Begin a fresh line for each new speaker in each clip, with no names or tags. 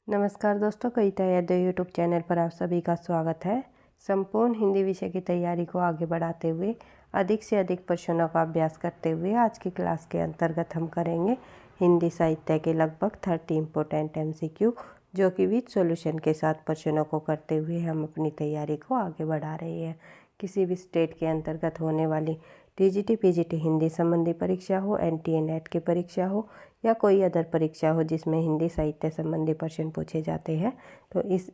नमस्कार दोस्तों, कविता Yadav YouTube channel पर आप सभी का स्वागत है। संपूर्ण हिंदी विषय की तैयारी को आगे बढ़ाते हुए अधिक से अधिक प्रश्नों का अभ्यास करते हुए आज की क्लास के अंतर्गत हम करेंगे हिंदी साहित्य के लगभग 30 इम्पोर्टेंट MCQ, जो कि विद सॉल्यूशन के साथ प्रश्नों को करते हुए हम अपनी तैयारी को आगे बढ़ा रहे हैं। किसी भी स्टेट के अंतर्गत होने वाली TGT PGT हिंदी संबंधी परीक्षा हो, NTA NET की परीक्षा हो या कोई अदर परीक्षा हो जिसमें हिंदी साहित्य संबंधी प्रश्न पूछे जाते हैं, तो इस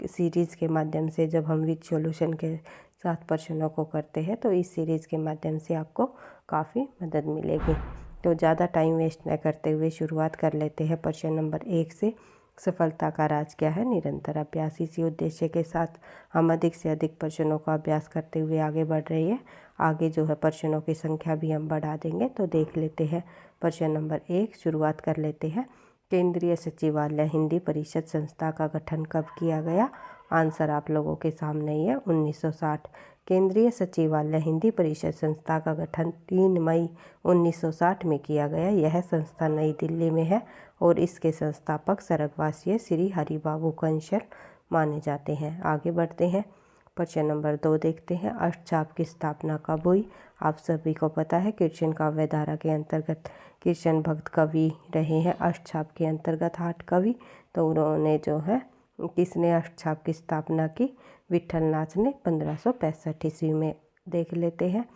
सीरीज़ के माध्यम से जब हम विद सॉल्यूशन के साथ प्रश्नों को करते हैं तो इस सीरीज़ के माध्यम से आपको काफ़ी मदद मिलेगी। तो ज़्यादा टाइम वेस्ट न करते हुए शुरुआत कर लेते हैं प्रश्न नंबर 1 से। सफलता का राज क्या है? निरंतर अभ्यास। इसी उद्देश्य के साथ हम अधिक से अधिक प्रश्नों का अभ्यास करते हुए आगे बढ़ रहे हैं। आगे जो है प्रश्नों की संख्या भी हम बढ़ा देंगे। तो देख लेते हैं प्रश्न नंबर 1। शुरुआत कर लेते हैं। केंद्रीय सचिवालय हिंदी परिषद संस्था का गठन कब किया गया? आंसर आप लोगों के सामने ही है, 1960। केंद्रीय सचिवालय हिंदी परिषद संस्था का गठन 3 मई 1960 में किया गया। यह संस्था नई दिल्ली में है और इसके संस्थापक स्वर्गवासी श्री हरिबाबू कंसल माने जाते हैं। आगे बढ़ते हैं। प्रश्न नंबर 2 देखते हैं। अष्टछाप की स्थापना कब हुई? आप सभी को पता है कृष्ण काव्य धारा के अंतर्गत कृष्ण भक्त कवि रहे हैं अष्टछाप के अंतर्गत 8 कवि। तो उन्होंने जो है किसने अष्टछाप की स्थापना की? विठलनाथ ने 1565 ईस्वी में। देख लेते हैं।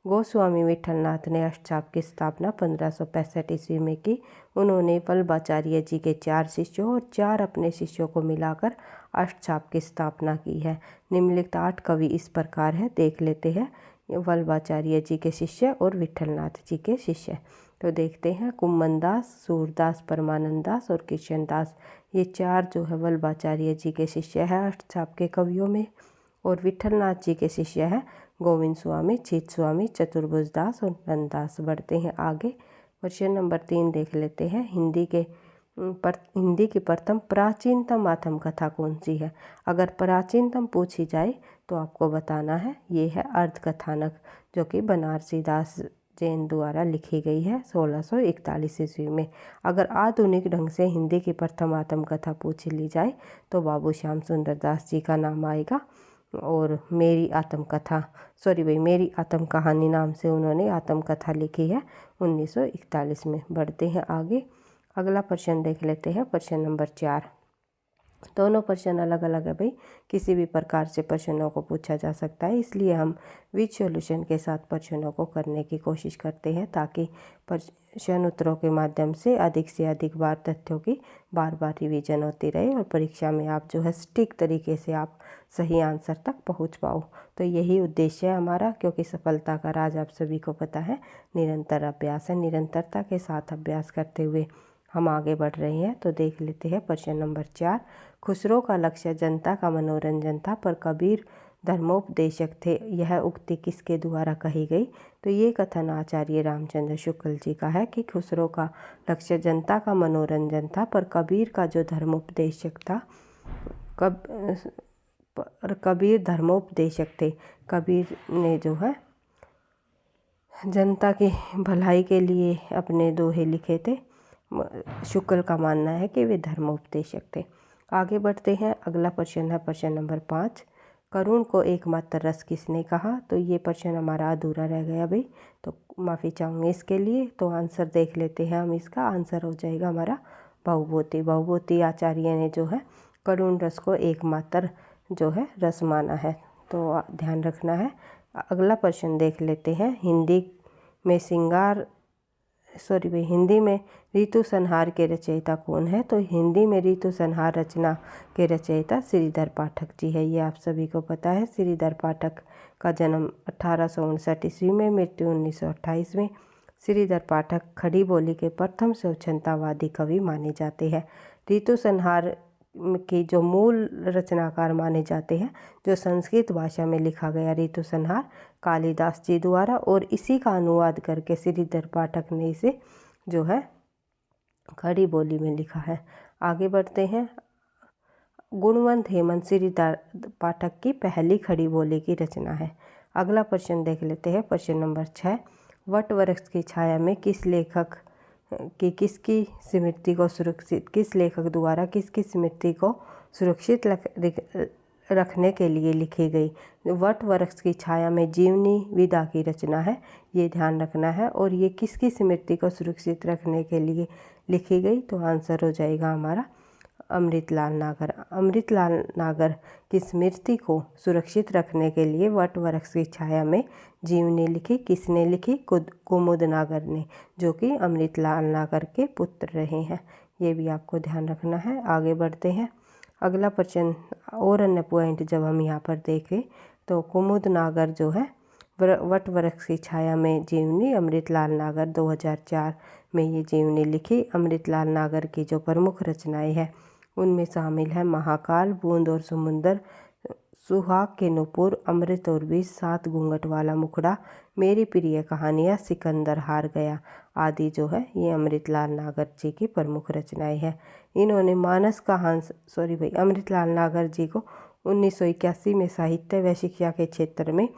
गोस्वामी विठलनाथ ने अष्टछाप की स्थापना 1565 ईस्वी में की। उन्होंने वल्लभाचार्य जी के 4 शिष्यों और 4 अपने शिष्यों को मिलाकर अष्टछाप की स्थापना की है। निम्नलिखित 8 कवि इस प्रकार है, देख लेते हैं। वल्लभाचार्य जी के शिष्य और विठलनाथ जी के शिष्य। तो देखते हैं। कुम्मन दास, सूरदास, परमानंद दास और कृष्ण दास, ये 4 जो है वल्लभाचार्य जी के शिष्य है अष्टछाप के कवियों में। और विठलनाथ जी के शिष्य हैं गोविंद स्वामी, चित स्वामी, चतुर्भुज दास और नंददास। बढ़ते हैं आगे। प्रश्न नंबर 3 देख लेते हैं। हिंदी की प्रथम प्राचीनतम आत्मकथा कौन सी है? अगर प्राचीनतम पूछी जाए तो आपको बताना है ये है अर्धकथानक, जो कि बनारसी दास जैन द्वारा लिखी गई है 1641 ईस्वी में। अगर आधुनिक ढंग से हिंदी की प्रथम आत्मकथा पूछ ली जाए तो बाबू श्याम सुंदर दास जी का नाम आएगा। और मेरी आत्म कहानी नाम से उन्होंने आत्मकथा लिखी है 1941 में। बढ़ते हैं आगे। अगला प्रश्न देख लेते हैं। प्रश्न नंबर 4। दोनों प्रश्न अलग अलग है भाई, किसी भी प्रकार से प्रश्नों को पूछा जा सकता है, इसलिए हम विद सॉल्यूशन के साथ प्रश्नों को करने की कोशिश करते हैं ताकि प्रश्न उत्तरों के माध्यम से अधिक बार तथ्यों की बार बार रिवीजन होती रहे और परीक्षा में आप जो है सटीक तरीके से आप सही आंसर तक पहुंच पाओ। तो यही उद्देश्य है हमारा, क्योंकि सफलता का राज आप सभी को पता है निरंतर अभ्यास है। निरंतरता के साथ अभ्यास करते हुए हम आगे बढ़ रहे हैं। तो देख लेते हैं प्रश्न नंबर 4। खुसरो का लक्ष्य जनता का मनोरंजन था पर कबीर धर्मोपदेशक थे, यह उक्ति किसके द्वारा कही गई? तो ये कथन आचार्य रामचंद्र शुक्ल जी का है कि खुसरो का लक्ष्य जनता का मनोरंजन था पर कबीर का जो धर्मोपदेशक था कबीर धर्मोपदेशक थे। कबीर ने जो है जनता की भलाई के लिए अपने दोहे लिखे थे। शुक्ल का मानना है कि वे धर्मोपदेशक थे। आगे बढ़ते हैं। अगला प्रश्न है प्रश्न नंबर 5। करुण को एकमात्र रस किसने कहा? तो ये प्रश्न हमारा अधूरा रह गया भाई, तो माफ़ी चाहूँगी इसके लिए। तो आंसर देख लेते हैं हम। इसका आंसर हो जाएगा हमारा बहुभूति आचार्य ने जो है करुण रस को एकमात्र जो है रस माना है, तो ध्यान रखना है। अगला प्रश्न देख लेते हैं। हिंदी में ऋतु संहार के रचयिता कौन है? तो हिंदी में ऋतु संहार रचना के रचयिता श्रीधर पाठक जी है। ये आप सभी को पता है। श्रीधर पाठक का जन्म 1859 ईस्वी में, मृत्यु 1928 में। श्रीधर पाठक खड़ी बोली के प्रथम स्वच्छंदतावादी कवि माने जाते हैं। ऋतु संहार की जो मूल रचनाकार माने जाते हैं, जो संस्कृत भाषा में लिखा गया ऋतु संहार कालिदास जी द्वारा, और इसी का अनुवाद करके श्रीधर पाठक ने इसे जो है खड़ी बोली में लिखा है। आगे बढ़ते हैं। गुणवंत हेमंत श्रीधर पाठक की पहली खड़ी बोली की रचना है। अगला प्रश्न देख लेते हैं। प्रश्न नंबर 6। वट वृक्ष की छाया में किस लेखक कि किसकी स्मृति को सुरक्षित, किस लेखक द्वारा किसकी स्मृति को सुरक्षित रखने के लिए लिखी गई। वट वृक्ष की छाया में जीवनी विदा की रचना है, ये ध्यान रखना है। और ये किसकी स्मृति को सुरक्षित रखने के लिए लिखी गई, तो आंसर हो जाएगा हमारा अमृतलाल नागर। अमृतलाल नागर की स्मृति को सुरक्षित रखने के लिए वट वृक्ष की छाया में जीवनी लिखी। किसने लिखी? कुमुद नागर ने, जो कि अमृतलाल नागर के पुत्र रहे हैं। ये भी आपको ध्यान रखना है। आगे बढ़ते हैं। अगला प्रश्न और अन्य पॉइंट जब हम यहाँ पर देखें तो कुमुद नागर जो है वट वृक्ष की छाया में जीवनी, अमृतलाल नागर 2004 में ये जीवनी लिखी। अमृतलाल नागर की जो प्रमुख रचनाएं हैं उनमें शामिल है महाकाल, बूंद और समुंदर, सुहाग के नुपुर, अमृत और विष, 7 घूंघट वाला मुखड़ा, मेरी प्रिय कहानियाँ, सिकंदर हार गया आदि जो है ये अमृतलाल नागर जी की प्रमुख रचनाएं हैं। इन्होंने मानस का हंस अमृतलाल नागर जी को 1981 में साहित्य व शिक्षा के क्षेत्र में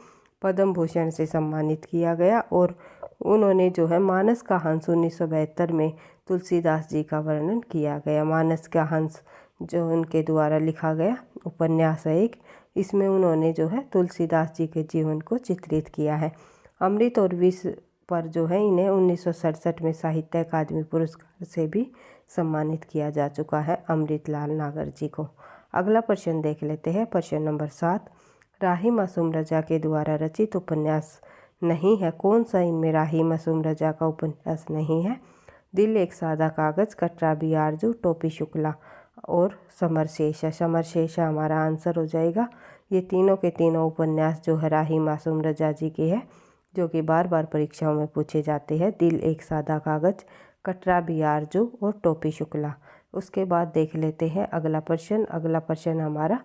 पद्म भूषण से सम्मानित किया गया। और उन्होंने जो है मानस का हंस 1972 में तुलसीदास जी का वर्णन किया गया। मानस का हंस जो उनके द्वारा लिखा गया उपन्यास है एक, इसमें उन्होंने जो है तुलसीदास जी के जीवन को चित्रित किया है। अमृत और विष पर जो है इन्हें 1967 में साहित्य अकादमी पुरस्कार से भी सम्मानित किया जा चुका है अमृतलाल नागर जी को। अगला प्रश्न देख लेते हैं। प्रश्न नंबर 7, राही मासूम रजा के द्वारा रचित उपन्यास नहीं है। कौन सा इनमें राही मासूम रजा का उपन्यास नहीं है? दिल एक सादा कागज़, कटरा भी आरजू, टोपी शुक्ला और समरशेषा। समरशेषा हमारा आंसर हो जाएगा। ये तीनों के तीनों उपन्यास जो है राही मासूम रजा जी के हैं, जो कि बार बार परीक्षाओं में पूछे जाते हैं। दिल एक सादा कागज़, कटरा भी आरजू और टोपी शुक्ला। उसके बाद देख लेते हैं अगला प्रश्न। अगला प्रश्न हमारा,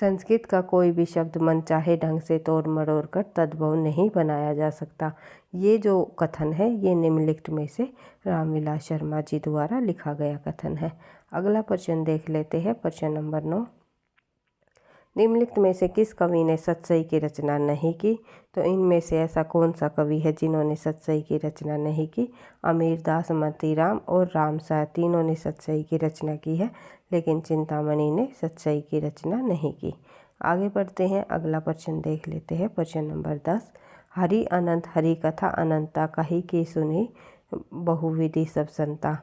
संस्कृत का कोई भी शब्द मन चाहे ढंग से तोड़ मरोड़ कर तद्भव नहीं बनाया जा सकता। ये जो कथन है ये निम्नलिखित में से रामविलास शर्मा जी द्वारा लिखा गया कथन है। अगला प्रश्न देख लेते हैं। प्रश्न नंबर 9, निम्नलिखित में से किस कवि ने सतसई की रचना नहीं की? तो इनमें से ऐसा कौन सा कवि है जिन्होंने सतसई की रचना नहीं की? अमीरदास, मोतीराम और रामसा तीनों ने सतसई की रचना की है, लेकिन चिंतामणि ने सतसई की रचना नहीं की। आगे बढ़ते हैं। अगला प्रश्न देख लेते हैं। प्रश्न नंबर 10, हरि अनंत हरि कथा अनंता कही की सुनी बहुविधि सब संता।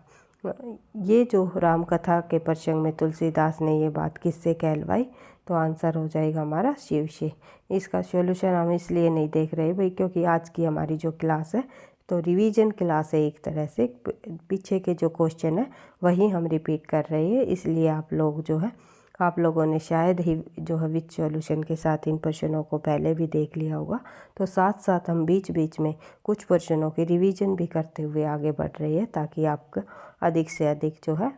ये जो राम कथा के प्रसंग में तुलसीदास ने ये बात किससे कहलवाई? तो आंसर हो जाएगा हमारा शिव से। इसका सॉल्यूशन हम इसलिए नहीं देख रहे भाई, क्योंकि आज की हमारी जो क्लास है तो रिवीजन क्लास है, एक तरह से पीछे के जो क्वेश्चन है वही हम रिपीट कर रहे हैं। इसलिए आप लोग जो है आप लोगों ने शायद ही जो है विद सॉल्यूशन के साथ इन प्रश्नों को पहले भी देख लिया होगा। तो साथ साथ हम बीच बीच में कुछ प्रश्नों की रिवीजन भी करते हुए आगे बढ़ रही है, ताकि आपका अधिक से अधिक जो है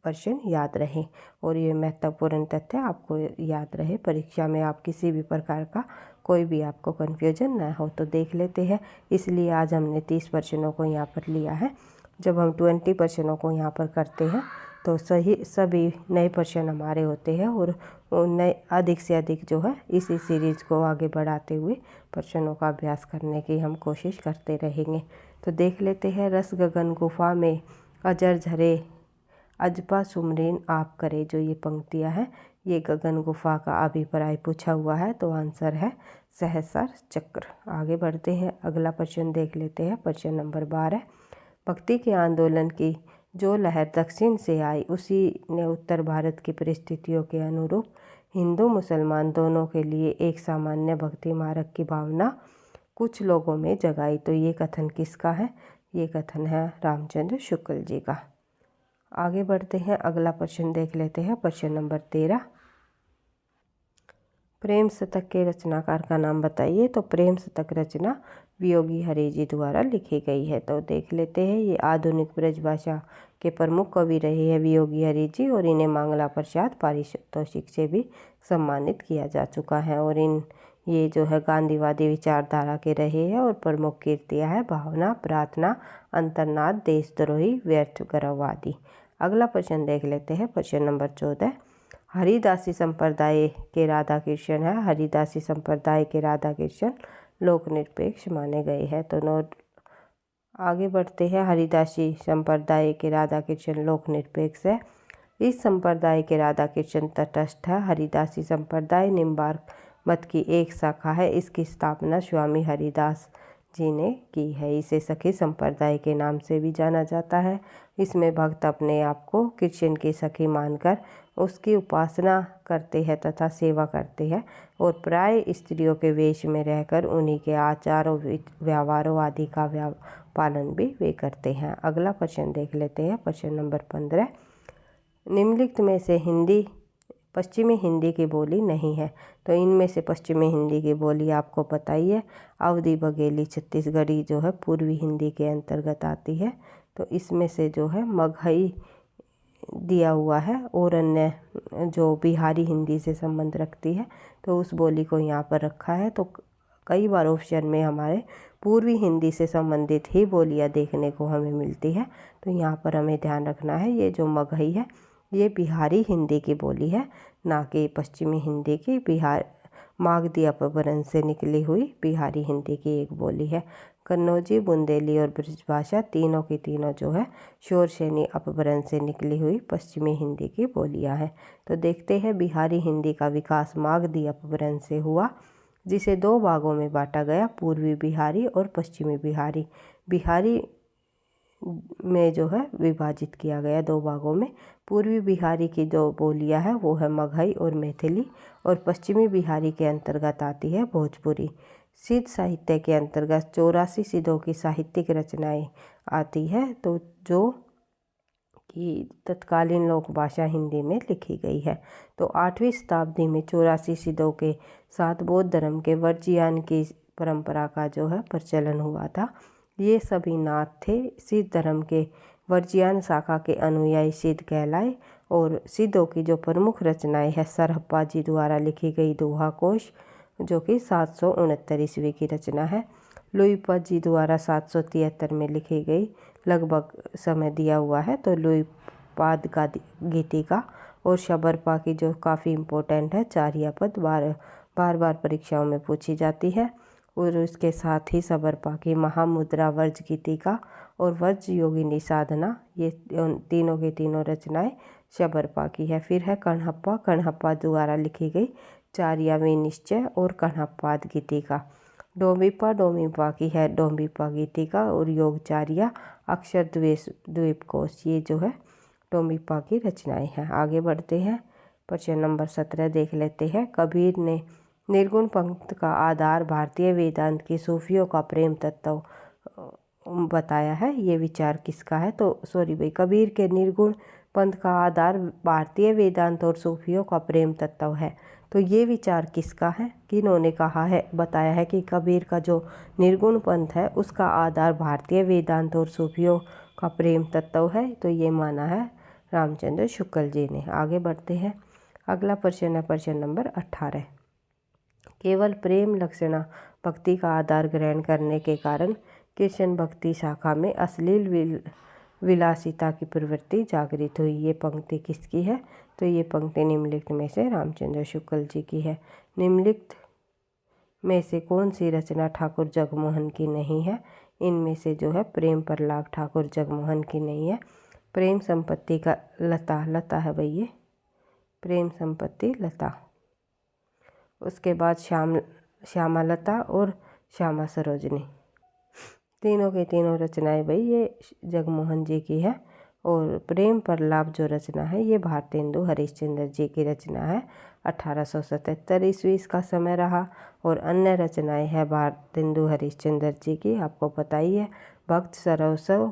प्रश्न याद रहे। और ये महत्वपूर्ण तथ्य आपको याद रहे, परीक्षा में आप किसी भी प्रकार का कोई भी आपको कन्फ्यूजन ना हो। तो देख लेते हैं। इसलिए आज हमने 30 प्रश्नों को यहाँ पर लिया है। जब हम 20 प्रश्नों को यहाँ पर करते हैं तो सभी नए प्रश्न हमारे होते हैं, और नए अधिक से अधिक जो है इसी सीरीज़ को आगे बढ़ाते हुए प्रश्नों का अभ्यास करने की हम कोशिश करते रहेंगे। तो देख लेते हैं। रस गगन गुफा में अजर झरे अजपा सुमरीन आप करे। जो ये पंक्तियाँ हैं ये गगन गुफा का अभिप्राय पूछा हुआ है, तो आंसर है सहस्र चक्र। आगे बढ़ते हैं। अगला प्रश्न देख लेते हैं। प्रश्न नंबर 12, भक्ति के आंदोलन की जो लहर दक्षिण से आई उसी ने उत्तर भारत की परिस्थितियों के अनुरूप हिंदू मुसलमान दोनों के लिए एक सामान्य भक्ति मार्ग की भावना कुछ लोगों में जगाई। तो ये कथन किसका है? ये कथन है रामचंद्र शुक्ल जी का। आगे बढ़ते हैं। अगला प्रश्न देख लेते हैं। प्रश्न नंबर 13, प्रेम शतक के रचनाकार का नाम बताइए। तो प्रेम शतक रचना वियोगी हरि जी द्वारा लिखी गई है। तो देख लेते हैं। ये आधुनिक ब्रजभाषा के प्रमुख कवि रहे हैं वियोगी हरि जी, और इन्हें मंगला प्रसाद पारितोषिक से भी सम्मानित किया जा चुका है। और ये जो है गांधीवादी विचारधारा के रहे हैं, और प्रमुख कृतियाँ है भावना, प्रार्थना, अंतर्नाद, देशद्रोही, व्यर्थ गर्ववादी। अगला प्रश्न देख लेते हैं। प्रश्न नंबर 14, हरिदासी संप्रदाय के राधा कृष्ण है। हरिदासी संप्रदाय के राधा कृष्ण लोकनिरपेक्ष माने गए हैं। तो नोट आगे बढ़ते हैं। हरिदासी संप्रदाय के राधा कृष्ण लोक निरपेक्ष है। इस संप्रदाय के राधा कृष्ण तटस्थ है। हरिदासी संप्रदाय निम्बार्क मत की एक शाखा है। इसकी स्थापना स्वामी हरिदास जी ने की है। इसे सखी संप्रदाय के नाम से भी जाना जाता है। इसमें भक्त अपने आप को कृष्ण की सखी मानकर उसकी उपासना करते हैं तथा सेवा करते हैं और प्राय स्त्रियों के वेश में रहकर उन्हीं के आचारों व्यवहारों आदि का पालन भी वे करते हैं। अगला प्रश्न देख लेते हैं। प्रश्न नंबर 15। निम्नलिखित में से पश्चिमी हिंदी की बोली नहीं है। तो इनमें से पश्चिमी हिंदी की बोली आपको पता ही है। अवधी, बघेली, छत्तीसगढ़ी जो है पूर्वी हिंदी के अंतर्गत आती है। तो इसमें से जो है मगही दिया हुआ है और अन्य जो बिहारी हिंदी से संबंध रखती है तो उस बोली को यहाँ पर रखा है। तो कई बार ऑप्शन में हमारे पूर्वी हिंदी से संबंधित ही बोलियाँ देखने को हमें मिलती है। तो यहाँ पर हमें ध्यान रखना है, ये जो मगही है ये बिहारी हिंदी की बोली है, ना कि पश्चिमी हिंदी की। मागधी अपभ्रंश से निकली हुई बिहारी हिंदी की एक बोली है। कन्नौजी, बुंदेली और ब्रजभाषा तीनों की तीनों जो है शोरसेनी अपभ्रंश से निकली हुई पश्चिमी हिंदी की बोलियां हैं। तो देखते हैं, बिहारी हिंदी का विकास मागधी अपभ्रंश से हुआ, जिसे दो भागों में बांटा गया, पूर्वी बिहारी और पश्चिमी बिहारी। बिहारी में जो है विभाजित किया गया दो भागों में। पूर्वी बिहारी की जो बोलियां है वो है मगही और मैथिली, और पश्चिमी बिहारी के अंतर्गत आती है भोजपुरी। सिद्ध साहित्य के अंतर्गत 84 सिद्धों की साहित्यिक रचनाएं आती है, तो जो कि तत्कालीन लोक भाषा हिंदी में लिखी गई है। तो 8वीं शताब्दी में 84 सिद्धों के साथ बौद्ध धर्म के वर्जियान की परंपरा का जो है प्रचलन हुआ था। ये सभी नाथ थे सिद्ध धर्म के वर्जियान शाखा के अनुयायी सिद्ध कहलाए। और सिद्धों की जो प्रमुख रचनाएं है, सरहप्पा जी द्वारा लिखी गई दोहा कोश जो कि 769 ईस्वी की रचना है। लुईपा जी द्वारा 773 में लिखी गई, लगभग समय दिया हुआ है तो लुईपाद का गीतिका। और शबरपा की जो काफ़ी इम्पोर्टेंट है, चारिया पद बार परीक्षाओं में पूछी जाती है। और उसके साथ ही शबरपा की महामुद्रा, वर्ज गीतिका और वर्ज योगिनी साधना, ये तीनों की तीनों रचनाएं शबरपा की है। फिर है कण्हप्पा द्वारा लिखी गई चारियावी निश्चय और कण्हप्पाद गीतिका। डोम्बिपा की है डोम्बिपा गीतिका और योगचार्या, अक्षर द्वीप कोश, ये जो है डोम्बिपा की रचनाएं हैं। आगे बढ़ते हैं। प्रश्न नंबर 17 देख लेते हैं। कबीर ने निर्गुण पंथ का आधार भारतीय वेदांत की सूफियों का प्रेम तत्व बताया है। ये विचार किसका है? तो कबीर के निर्गुण पंथ का आधार भारतीय वेदांत और सूफियों का प्रेम तत्व है। तो ये विचार किसका है? किन्होंने कहा है, बताया है कि कबीर का जो निर्गुण पंथ है उसका आधार भारतीय वेदांत और सूफियों का प्रेम तत्व है? तो ये माना है रामचंद्र शुक्ल जी ने। आगे बढ़ते हैं। अगला प्रश्न है प्रश्न नंबर 18। केवल प्रेम लक्षणा भक्ति का आधार ग्रहण करने के कारण कृष्ण भक्ति शाखा में अश्लील विलासिता की प्रवृत्ति जागृत हुई। ये पंक्ति किसकी है? तो ये पंक्ति निम्नलिखित में से रामचंद्र शुक्ल जी की है। निम्नलिखित में से कौन सी रचना ठाकुर जगमोहन की नहीं है? इनमें से जो है प्रेम प्रलाप ठाकुर जगमोहन की नहीं है। प्रेम संपत्ति का लता है भाई, ये प्रेम संपत्ति लता। उसके बाद श्यामा लता और श्यामा सरोजनी, तीनों के तीनों रचनाएं भाई ये जगमोहन जी की है। और प्रेम प्रलाप जो रचना है ये भारतेंदु हरिश्चंद्र जी की रचना है। 1877 ईस्वी इसका समय रहा। और अन्य रचनाएं है भारतेंदु हरिश्चंद्र जी की, आपको पता ही है, भक्त सरस्व,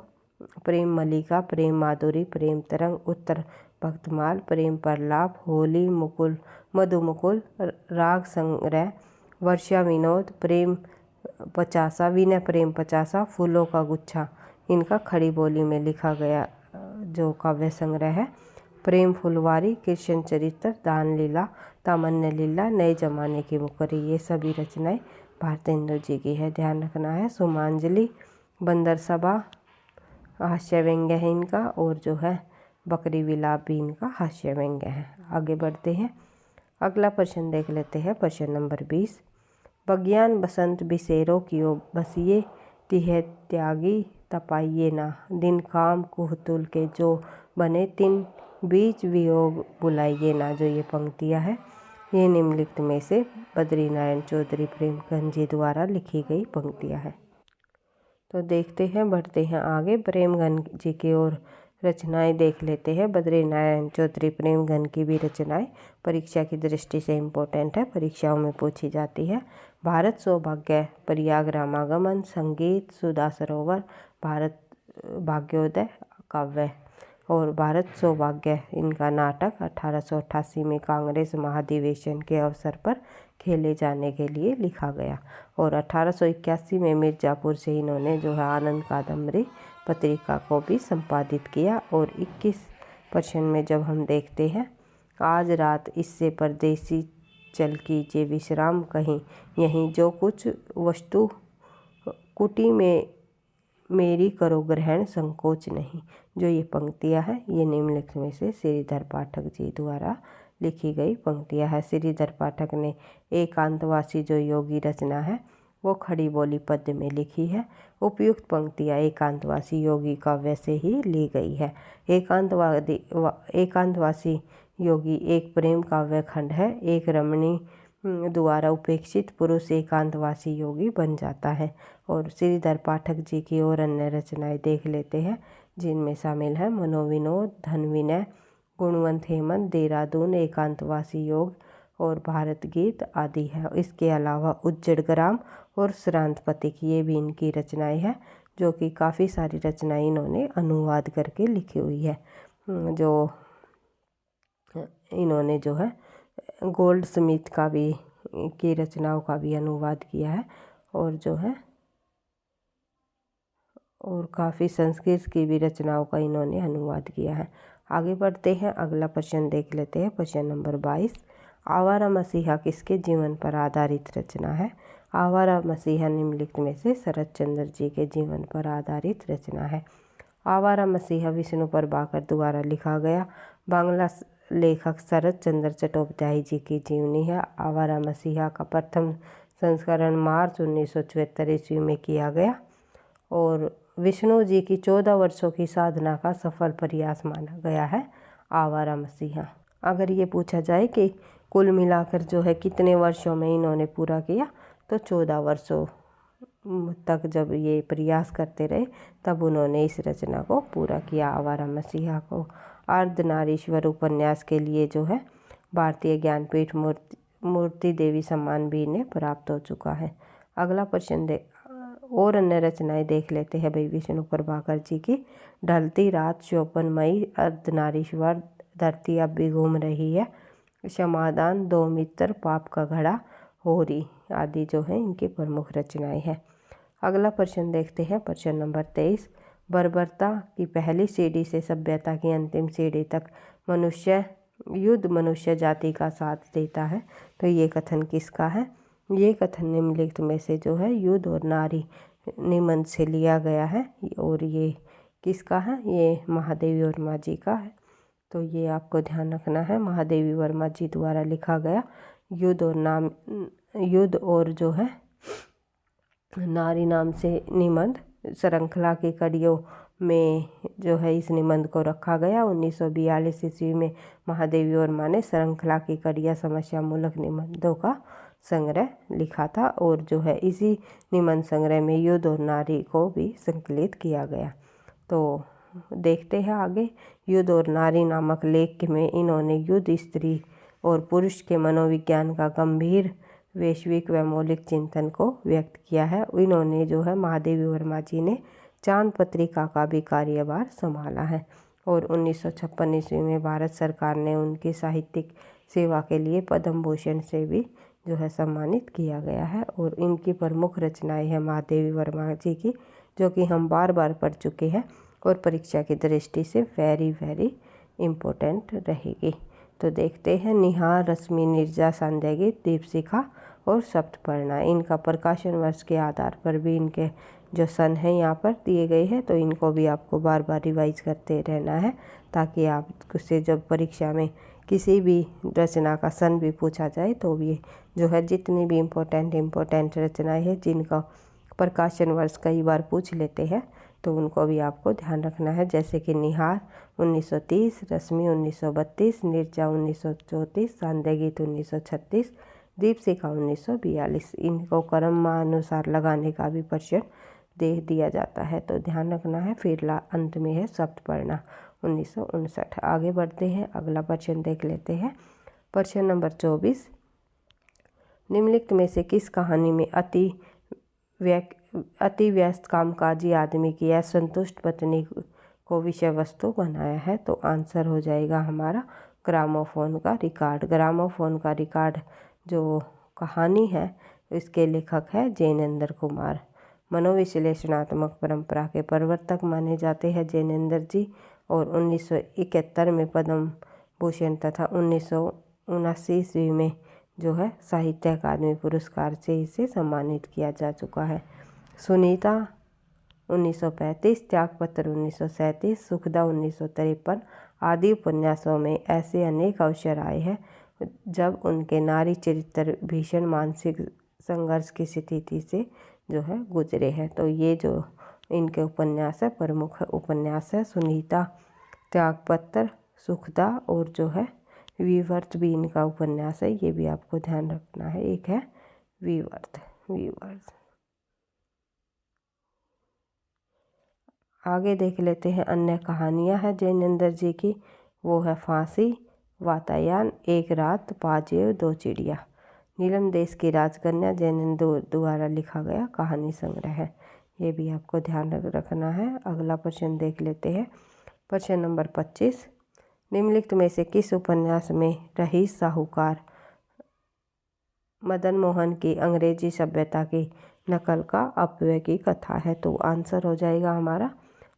प्रेम मलिका, प्रेम माधुरी, प्रेम तरंग, उत्तर भक्तमाल, प्रेम प्रलाप, होली, मुकुल मधुमुकुल, राग संग्रह, वर्षा विनोद, प्रेम 50, विनय प्रेम 50, फूलों का गुच्छा, इनका खड़ी बोली में लिखा गया जो काव्य संग्रह है। प्रेम फुलवारी, कृष्ण चरित्र, दान लीला, तामन्य लीला, नए जमाने की मुकरी, ये सभी रचनाएं भारतेंदु जी की है, ध्यान रखना है। सुमांजलि, बंदर सभा हास्य व्यंग्य है इनका, और जो है बकरी विलाप भी इनका हास्य व्यंग्य है। आगे बढ़ते हैं। अगला प्रश्न देख लेते हैं प्रश्न नंबर 20। बज्ञान बसंत बिसेरो कियो बसिए तिह त्यागी तपाइए ना, दिन काम कुह तुल के जो बने तिन बीच वियोग बुलाइए ना। जो ये पंक्तियाँ हैं ये निम्नलिखित में से बद्रीनारायण चौधरी प्रेमचंद जी द्वारा लिखी गई पंक्तियाँ हैं। तो देखते हैं, बढ़ते हैं आगे, प्रेमचंद जी की ओर रचनाएं देख लेते हैं। बद्रीनारायण चौधरी प्रेमचंद की भी रचनाएं परीक्षा की दृष्टि से इम्पोर्टेंट है, परीक्षाओं में पूछी जाती है। भारत सौभाग्य, प्रयाग रामागमन, संगीत, सुधा सरोवर, भारत भाग्योदय काव्य और भारत सौभाग्य इनका नाटक 1888 में कांग्रेस महाधिवेशन के अवसर पर खेले जाने के लिए लिखा गया और 1881 में मिर्ज़ापुर से इन्होंने जो है आनंद कादम्बरी पत्रिका को भी संपादित किया। और 21% में जब हम देखते हैं, आज रात इससे परदेसी चल कीजिए विश्राम कहीं, यहीं जो कुछ वस्तु कुटी में मेरी करो ग्रहण संकोच नहीं। जो ये पंक्तियाँ हैं ये निम्नलिखित में से श्रीधर पाठक जी द्वारा लिखी गई पंक्तियाँ हैं। श्रीधर पाठक ने एकांतवासी जो योगी रचना है वो खड़ी बोली पद्य में लिखी है। उपयुक्त पंक्तियाँ एकांतवासी योगी काव्य से ही ली गई है। एकांतवासी योगी एक प्रेम काव्य खंड है। एक रमणी द्वारा उपेक्षित पुरुष एकांतवासी योगी बन जाता है। और श्रीधर पाठक जी की और अन्य रचनाएं देख लेते हैं, जिनमें शामिल है मनोविनोद, धन विनय, गुणवंत हेमंत, देहरादून, एकांतवासी योग और भारत गीत आदि है। इसके अलावा उज्जड़ ग्राम और श्रांत पथिक ये भी इनकी रचनाएं हैं, जो कि काफ़ी सारी रचनाएं इन्होंने अनुवाद करके लिखी हुई है। जो इन्होंने जो है गोल्ड स्मिथ का भी की रचनाओं का भी अनुवाद किया है और जो है और काफ़ी संस्कृत की भी रचनाओं का इन्होंने अनुवाद किया है। आगे बढ़ते हैं, अगला प्रश्न देख लेते हैं। प्रश्न नंबर 22, आवारा मसीहा किसके जीवन पर आधारित रचना है? आवारा मसीहा निम्नलिखित में से शरत चंद्र जी के जीवन पर आधारित रचना है। आवारा मसीहा विष्णु प्रभाकर द्वारा लिखा गया बांग्ला लेखक शरत चंद्र चट्टोपाध्याय जी की जीवनी है। आवारा मसीहा का प्रथम संस्करण मार्च 1974 ईस्वी में किया गया और विष्णु जी की 14 वर्षों की साधना का सफल प्रयास माना गया है आवारा मसीहा। अगर ये पूछा जाए कि कुल मिलाकर जो है कितने वर्षों में इन्होंने पूरा किया, तो 14 वर्षों तक जब ये प्रयास करते रहे तब उन्होंने इस रचना को पूरा किया। आवारा मसीहा को अर्धनारीश्वर उपन्यास के लिए जो है भारतीय ज्ञानपीठ मूर्ति देवी सम्मान भी इन्हें प्राप्त हो चुका है। अगला प्रश्न और अन्य रचनाएं देख लेते हैं भाई विष्णु प्रभाकर जी की। ढलती रात, शोपनमयी, अर्धनारीश्वर, धरती अब भी घूम रही है, क्षमादान, दो मित्र, पाप का घड़ा, होरी आदि जो है इनकी प्रमुख रचनाएं हैं। अगला प्रश्न देखते हैं, प्रश्न नंबर 23, बर्बरता की पहली सीढ़ी से सभ्यता की अंतिम सीढ़ी तक युद्ध मनुष्य जाति का साथ देता है। तो ये कथन किसका है? ये कथन निम्नलिखित में से जो है युद्ध और नारी निबंध से लिया गया है और ये किसका है? ये महादेवी वर्मा जी का है। तो ये आपको ध्यान रखना है, महादेवी वर्मा जी द्वारा लिखा गया युद्ध और जो है नारी नाम से निबंध श्रृंखला की कड़ियों में जो है इस निबंध को रखा गया। 1942 ईस्वी में महादेवी वर्मा ने श्रृंखला की कड़ियाँ समस्या मूलक निबंधों का संग्रह लिखा था और जो है इसी निबंध संग्रह में युद्ध और नारी को भी संकलित किया गया। तो देखते हैं आगे, युद्ध और नारी नामक लेख में इन्होंने युद्ध, स्त्री और पुरुष के मनोविज्ञान का गंभीर वैश्विक व मौलिक चिंतन को व्यक्त किया है। इन्होंने जो है महादेवी वर्मा जी ने चांद पत्रिका का भी कार्यभार संभाला है और 1956 ईस्वी में भारत सरकार ने उनकी साहित्यिक सेवा के लिए पद्म भूषण से भी जो है सम्मानित किया गया है। और इनकी प्रमुख रचनाएं हैं महादेवी वर्मा जी की, जो कि हम बार बार पढ़ चुके हैं और परीक्षा की दृष्टि से वेरी वेरी इम्पोर्टेंट रहेगी। तो देखते हैं, निहार, रश्मि, निर्जा, सांध्यागीत, दीपशिखा और सप्तपर्णा। इनका प्रकाशन वर्ष के आधार पर भी इनके जो सन हैं यहाँ पर दिए गए हैं, तो इनको भी आपको बार बार रिवाइज करते रहना है ताकि आपसे जब परीक्षा में किसी भी रचना का सन भी पूछा जाए तो ये जो है जितनी भी इम्पोर्टेंट रचनाएं हैं जिनका प्रकाशन वर्ष कई बार पूछ लेते हैं तो उनको भी आपको ध्यान रखना है, जैसे कि निहार 1930, रश्मि 1932, नीरजा 1934, संध्या गीत 1936, दीपशिखा 1942। इनको क्रमानुसार लगाने का भी प्रश्न दे दिया जाता है, तो ध्यान रखना है। फिर अंत में है सप्तपर्णा 1959। आगे बढ़ते हैं, अगला प्रश्न देख लेते हैं। प्रश्न नंबर 24, निम्नलिखित में से किस कहानी में अति व्यस्त कामकाजी आदमी की असंतुष्ट पत्नी को विषय वस्तु बनाया है? तो आंसर हो जाएगा हमारा ग्रामोफोन का रिकॉर्ड। ग्रामोफोन का रिकॉर्ड जो कहानी है इसके लेखक है जैनेंद्र कुमार। मनोविश्लेषणात्मक परंपरा के प्रवर्तक माने जाते हैं जैनेंद्र जी, और 1971 में पद्म भूषण तथा 1979 ईस्वी में जो है साहित्य अकादमी पुरस्कार से इसे सम्मानित किया जा चुका है। सुनीता 1935, त्यागपत्र 1937, सुखदा 1953 आदि उपन्यासों में ऐसे अनेक अवसर आए हैं जब उनके नारी चरित्र भीषण मानसिक संघर्ष की स्थिति से जो है गुजरे हैं। तो ये जो इनके उपन्यास है, प्रमुख उपन्यास है सुनीता, त्यागपत्र, सुखदा और जो है विवर्त भी इनका उपन्यास है, ये भी आपको ध्यान रखना है। एक है विवर्त। आगे देख लेते हैं अन्य कहानियां हैं जैनेंद्र जी की। वो है फांसी, वातायन, एक रात, पाजेव, दो चिड़िया। नीलम देश की राजकन्या जैनेंद्र द्वारा लिखा गया कहानी संग्रह है, ये भी आपको ध्यान रखना है। अगला प्रश्न देख लेते हैं। प्रश्न नंबर 25, निम्नलिखित में से किस उपन्यास में रईस साहूकार मदन मोहन की अंग्रेजी सभ्यता की नकल का अपव्यय की कथा है? तो आंसर हो जाएगा हमारा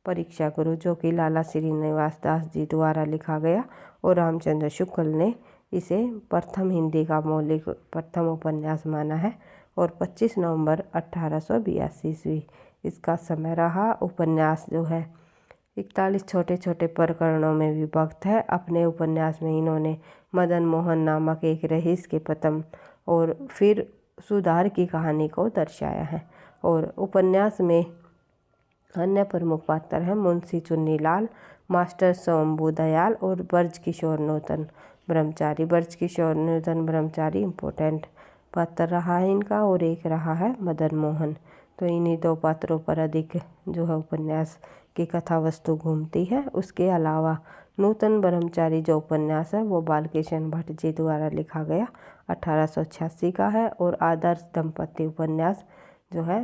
परीक्षा गुरु, जो कि लाला श्रीनिवास दास जी द्वारा लिखा गया और रामचंद्र शुक्ल ने इसे प्रथम हिंदी का मौलिक प्रथम उपन्यास माना है, और 25 नवंबर 1882 ईस्वी इसका समय रहा। उपन्यास जो है 41 छोटे छोटे प्रकरणों में विभक्त है। अपने उपन्यास में इन्होंने मदन मोहन नामक एक रईस के प्रथम और फिर सुधार की कहानी को दर्शाया है। और उपन्यास में अन्य प्रमुख पात्र हैं मुंशी चुन्नीलाल, मास्टर शंभू दयाल और ब्रजकिशोर नूतन ब्रह्मचारी। ब्रजकिशोर नूतन ब्रह्मचारी इम्पोर्टेंट पात्र रहा है इनका, और एक रहा है मदन मोहन। तो इन्हीं दो पात्रों पर अधिक जो है उपन्यास की कथा वस्तु घूमती है। उसके अलावा नूतन ब्रह्मचारी जो उपन्यास है वो बालकृष्ण भट्ट जी द्वारा लिखा गया 1886 का है, और आदर्श दंपति उपन्यास जो है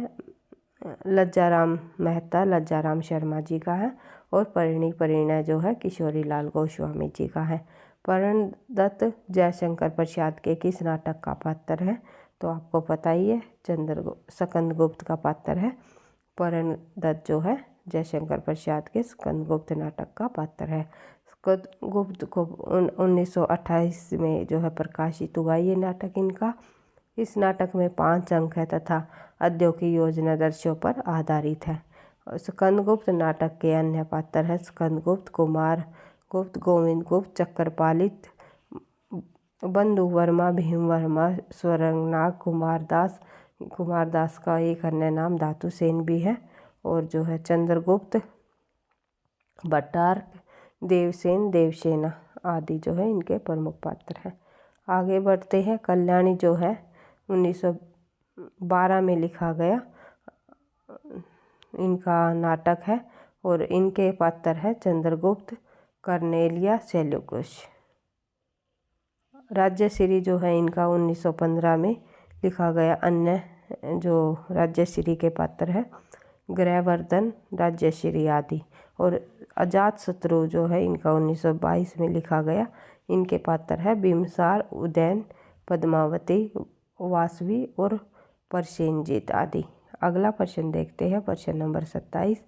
लज्जाराम मेहता लज्जाराम शर्मा जी का है, और परिणय जो है किशोरी लाल गोस्वामी जी का है। परण दत्त जयशंकर प्रसाद के किस नाटक का पात्र है? तो आपको पता ही है स्कंदगुप्त का पात्र है। परण दत्त जो है जयशंकर प्रसाद के स्कंदगुप्त नाटक का पात्र है। स्कंदगुप्त को 1928 में जो है प्रकाशित हुआ ये नाटक इनका। इस नाटक में 5 अंक है तथा अद्यों की योजना दृश्यों पर आधारित है। स्कंदगुप्त नाटक के अन्य पात्र है स्कंदगुप्त, कुमार गुप्त, गोविंद गुप्त, चक्रपालित, बंधु वर्मा, भीम वर्मा, स्वरंगनाग, कुमारदास का एक अन्य नाम धातुसेन भी है, और जो है चंद्रगुप्त, भट्टार, देवसेन, देवसेना आदि जो है इनके प्रमुख पात्र हैं। आगे बढ़ते हैं। कल्याणी जो है 1912 में लिखा गया इनका नाटक है, और इनके पात्र है चंद्रगुप्त, कर्नेलिया, सेल्यूकस। राज्यश्री जो है इनका 1915 में लिखा गया अन्य जो राज्यश्री के पात्र है गृहवर्धन, राज्यश्री आदि। और अजातशत्रु जो है इनका 1922 में लिखा गया, इनके पात्र है बिम्बसार, उदयन, पद्मावती, वासवी और प्रसेनजीत आदि। अगला प्रश्न देखते हैं। प्रश्न नंबर 27,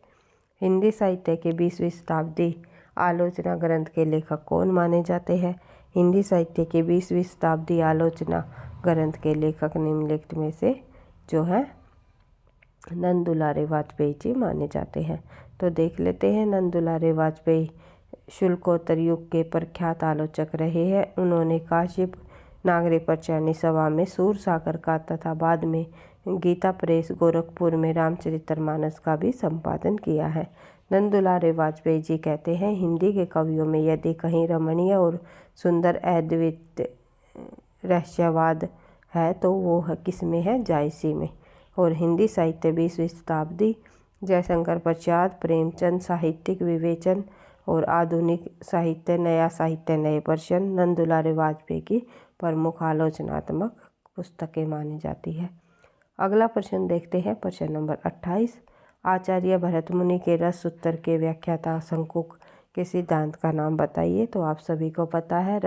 हिंदी साहित्य के 20वीं शताब्दी आलोचना ग्रंथ के लेखक कौन माने जाते हैं? हिंदी साहित्य के 20वीं शताब्दी आलोचना ग्रंथ के लेखक निम्नलिखित में से जो है नंद दुलारे वाजपेयी जी माने जाते हैं। तो देख लेते हैं। नंद दुलारे वाजपेयी शुल्कोत्तर युग के प्रख्यात आलोचक रहे हैं। उन्होंने काश्यप नागरी प्रचारणी सभा में सूरसागर का तथा बाद में गीता प्रेस गोरखपुर में रामचरितमानस का भी संपादन किया है। नंदुलारे वाजपेयी जी कहते हैं, हिंदी के कवियों में यदि कहीं रमणीय और सुंदर अद्वैत रहस्यवाद है तो वो है किसमें है, जायसी में। और हिंदी साहित्य 20वीं शताब्दी, जयशंकर प्रसाद, प्रेमचंद, साहित्यिक विवेचन और आधुनिक साहित्य, नया साहित्य, नए प्रश्न, नंदुलारे वाजपेयी की प्रमुख आलोचनात्मक पुस्तकें मानी जाती है। अगला प्रश्न देखते हैं, प्रश्न नंबर 28। आचार्य भरत मुनि के रस सूत्र के व्याख्याता शंकुक के सिद्धांत का नाम बताइए। तो आप सभी को पता है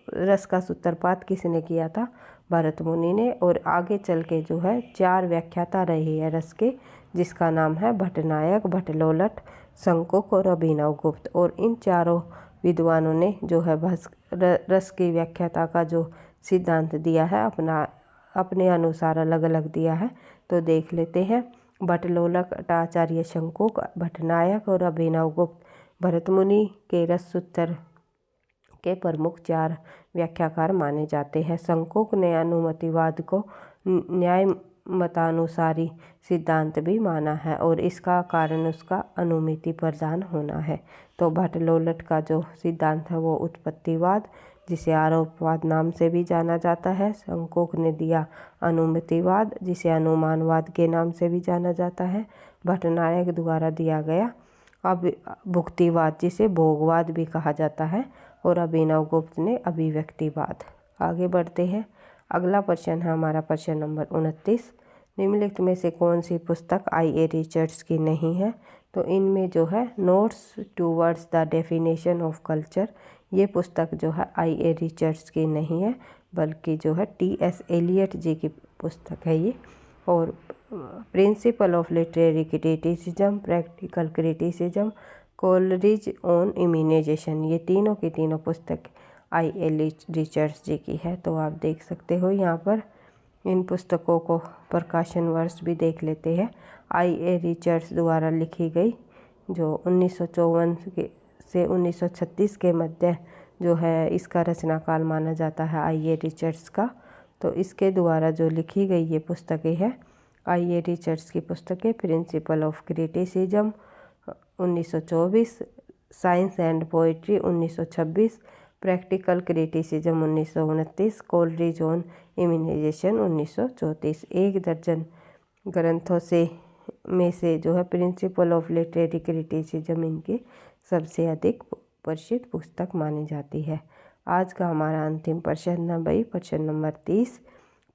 रस का सूत्रपात किसने किया था, भरत मुनि ने। और आगे चल के जो है 4 व्याख्याता रहे हैं रस के, जिसका नाम है भट्टनायक, भट्टलोलट, शंकुक और अभिनवगुप्त। और इन चारों विद्वानों ने जो है रस की व्याख्याता का जो सिद्धांत दिया है अपने अनुसार अलग अलग दिया है। तो देख लेते हैं। भट्टलोलट आचार्य शंकुक, भट्टनायक और अभिनवगुप्त भरत मुनि के रस सूत्र के प्रमुख 4 व्याख्याकार माने जाते हैं। शंकुक ने अनुमतिवाद को न्याय मतानुसारी सिद्धांत भी माना है और इसका कारण उसका अनुमिति प्रधान होना है। तो भट्टलोलट का जो सिद्धांत है वो उत्पत्तिवाद, जिसे आरोपवाद नाम से भी जाना जाता है। शंकुक ने दिया अनुमितिवाद, जिसे अनुमानवाद के नाम से भी जाना जाता है। भट्टनायक द्वारा दिया गया अब भुक्तिवाद, जिसे भोगवाद भी कहा जाता है। और अभिनवगुप्त ने अभिव्यक्तिवाद। आगे बढ़ते हैं। अगला प्रश्न है हमारा प्रश्न नंबर 29। निम्नलिखित में से कौन सी पुस्तक I.A. रिचर्ड्स की नहीं है। तो इनमें जो है notes towards the definition of culture, ये पुस्तक जो है I.A. रिचर्ड्स की नहीं है, बल्कि जो है T.S. एलियट जी की पुस्तक है ये। और principle of literary criticism, practical criticism, Coleridge on immunisation, ये तीनों की तीनों पुस्तक I.A. रिचर्ड्स जी की है। तो आप देख सकते हो यहाँ पर इन पुस्तकों को प्रकाशन वर्ष भी देख लेते हैं। I.A. रिचर्ड्स द्वारा लिखी गई, जो 1954 से 1936 के मध्य जो है इसका रचना काल माना जाता है I.A. रिचर्ड्स का। तो इसके द्वारा जो लिखी गई ये पुस्तकें हैं I.A. रिचर्ड्स की पुस्तकें, principle of criticism 1924, science and poetry 1926, practical criticism 1929, Coleridge on immunisation 1934। 1 दर्जन ग्रंथों में से जो है प्रिंसिपल ऑफ लिटरेरी क्रिटिसिज्म इनकी सबसे अधिक प्रसिद्ध पुस्तक मानी जाती है। आज का हमारा अंतिम प्रश्न है भाई, प्रश्न नंबर 30।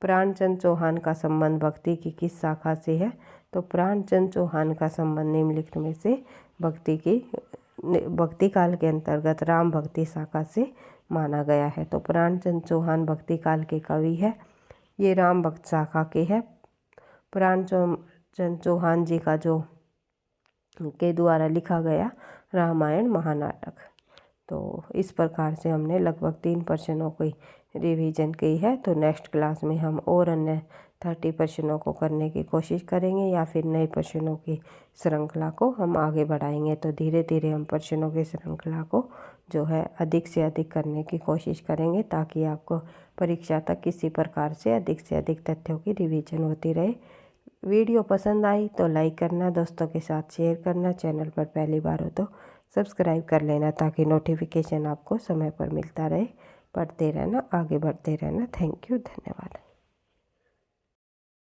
प्राणचंद चौहान का संबंध भक्ति की किस शाखा से है। तो प्राणचंद चौहान का संबंध निम्नलिखित में से भक्ति काल के अंतर्गत राम भक्ति शाखा से माना गया है। तो प्राणचंद चौहान भक्ति काल के कवि है, ये राम भक्त शाखा के है। प्राणचंद चौहान जी का जो के द्वारा लिखा गया रामायण महानाटक। तो इस प्रकार से हमने लगभग 3 प्रश्नों की रिवीजन की है। तो नेक्स्ट क्लास में हम और अन्य 30 प्रश्नों को करने की कोशिश करेंगे, या फिर नए प्रश्नों की श्रृंखला को हम आगे बढ़ाएंगे। तो धीरे धीरे हम प्रश्नों की श्रृंखला को जो है अधिक से अधिक करने की कोशिश करेंगे, ताकि आपको परीक्षा तक किसी प्रकार से अधिक तथ्यों की रिवीजन होती रहे। वीडियो पसंद आई तो लाइक करना, दोस्तों के साथ शेयर करना, चैनल पर पहली बार हो तो सब्सक्राइब कर लेना, ताकि नोटिफिकेशन आपको समय पर मिलता रहे। पढ़ते रहना, आगे बढ़ते रहना। थैंक यू, धन्यवाद।